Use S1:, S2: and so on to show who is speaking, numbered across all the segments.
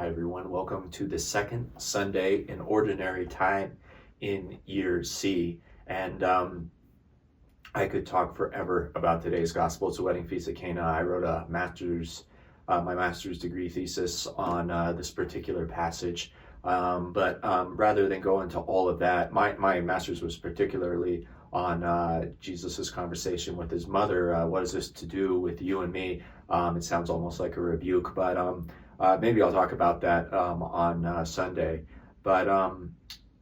S1: Hi everyone, welcome to the second Sunday in Ordinary Time in Year C. And I could talk forever about today's gospel. It's a wedding feast at Cana. I wrote my master's degree thesis on this particular passage. But rather than go into all of that, my master's was particularly on Jesus's conversation with his mother. What is this to do with you and me? It sounds almost like a rebuke, but maybe I'll talk about that on Sunday. But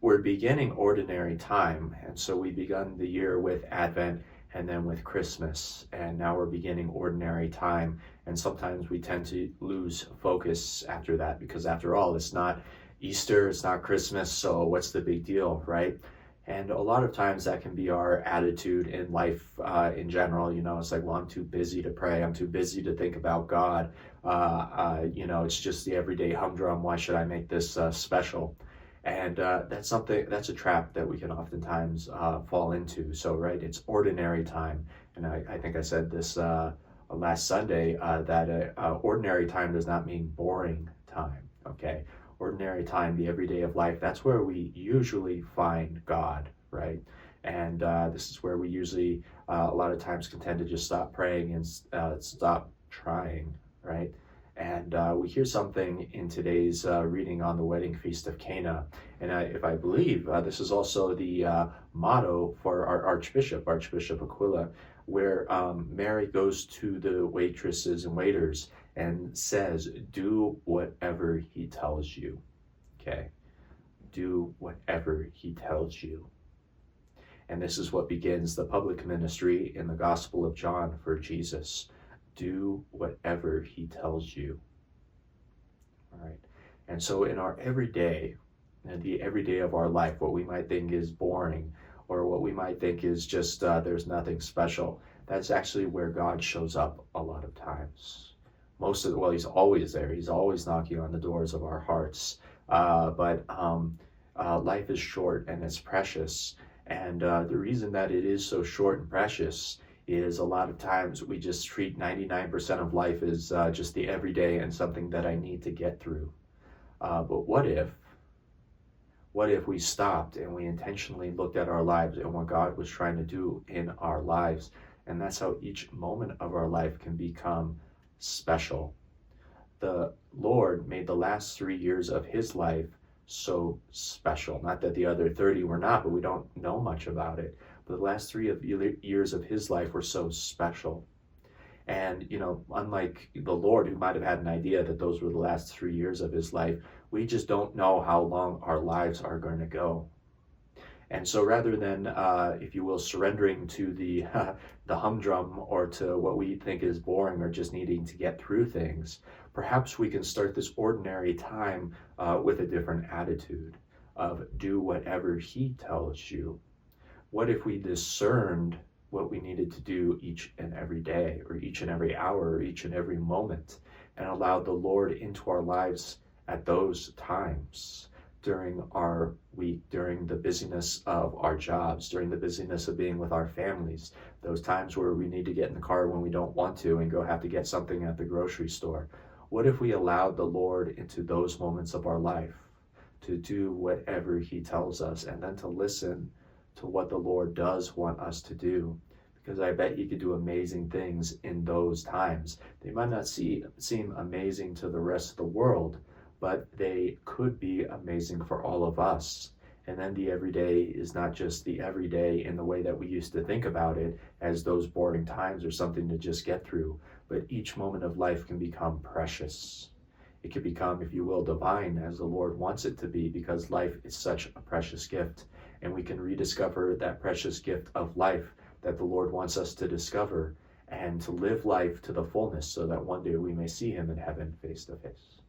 S1: we're beginning ordinary time, and so we begun the year with Advent and then with Christmas, and now we're beginning ordinary time. And sometimes we tend to lose focus after that, because after all, it's not Easter, it's not Christmas, so what's the big deal, right? And a lot of times that can be our attitude in life in general. It's like, well, I'm too busy to pray. I'm too busy to think about God. It's just the everyday humdrum. Why should I make this special? And that's a trap that we can oftentimes fall into. So, right, it's ordinary time. And I think I said this last Sunday, that ordinary time does not mean boring time, okay? Ordinary time, the everyday of life, that's where we usually find God, right? And this is where we usually, a lot of times, can tend to just stop praying and stop trying, right? And we hear something in today's reading on the wedding feast of Cana. And if I believe, this is also the motto for our Archbishop Aquila, where Mary goes to the waitresses and waiters and says, do whatever he tells you, okay? Do whatever he tells you. And this is what begins the public ministry in the Gospel of John for Jesus. Do whatever he tells you, all right? And so in our everyday, the everyday of our life, what we might think is boring, or what we might think is just there's nothing special, that's actually where God shows up a lot of times. He's always there. He's always knocking on the doors of our hearts. But life is short and it's precious. And the reason that it is so short and precious is a lot of times we just treat 99% of life as just the everyday and something that I need to get through. But what if we stopped and we intentionally looked at our lives and what God was trying to do in our lives? And that's how each moment of our life can become special. The Lord made the last 3 years of his life so special. Not that the other 30 were not, but we don't know much about it. But the last 3 years of his life were so special. And, unlike the Lord, who might have had an idea that those were the last 3 years of his life, we just don't know how long our lives are going to go. And so rather than, if you will, surrendering to the humdrum or to what we think is boring or just needing to get through things, perhaps we can start this ordinary time with a different attitude of do whatever he tells you. What if we discerned what we needed to do each and every day, or each and every hour, or each and every moment, and allowed the Lord into our lives at those times? During our week, during the busyness of our jobs, during the busyness of being with our families, those times where we need to get in the car when we don't want to and go have to get something at the grocery store. What if we allowed the Lord into those moments of our life to do whatever he tells us, and then to listen to what the Lord does want us to do? Because I bet he could do amazing things in those times. They might not seem amazing to the rest of the world, but they could be amazing for all of us. And then the everyday is not just the everyday in the way that we used to think about it, as those boring times or something to just get through, but each moment of life can become precious. It can become, if you will, divine, as the Lord wants it to be, because life is such a precious gift. And we can rediscover that precious gift of life that the Lord wants us to discover, and to live life to the fullness, so that one day we may see him in heaven face to face.